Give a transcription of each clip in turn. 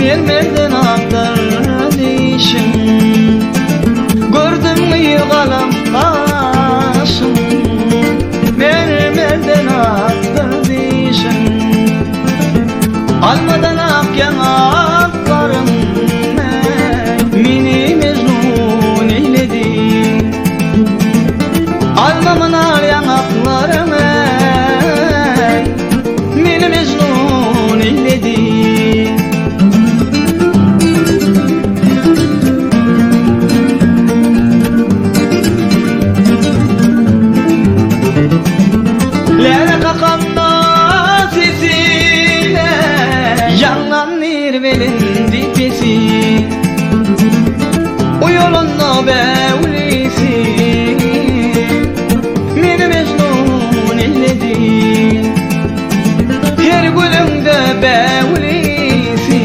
mermerden aktar deyişim. Gördüm yığalam kaşım, mermerden aktar deyişim. Almadan ak yanaklarım meni mecnun eyledi. Almamın al yanaklarım meni mecnun eyledi. Lere kakanna sesiyle yanan nirvelin dipesi. O yolunda bevlisi meni mecnun eyledi. Her gülümde bevlisi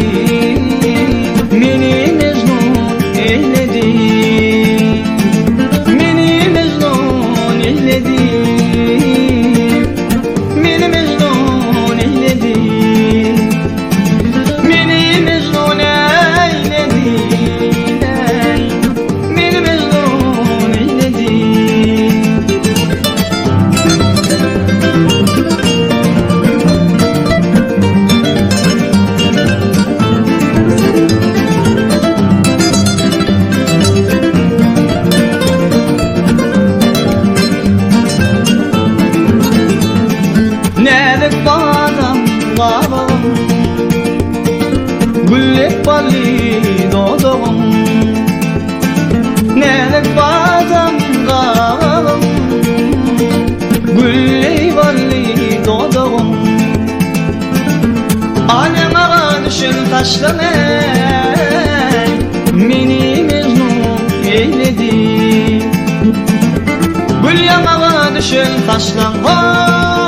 meni mecnun eyledi. Meni mecnun eyledi. Meni mecnun eyledi. Meni mecnun eyledi. Meni mecnun eyledi. Nedik badam babam, güllek balli dodogum. Nedik badam babam, güllek balli dodogum. Alemağa düşün taşlamay, meni mecnun eyledi. Gül yamağa düşün taşlamay,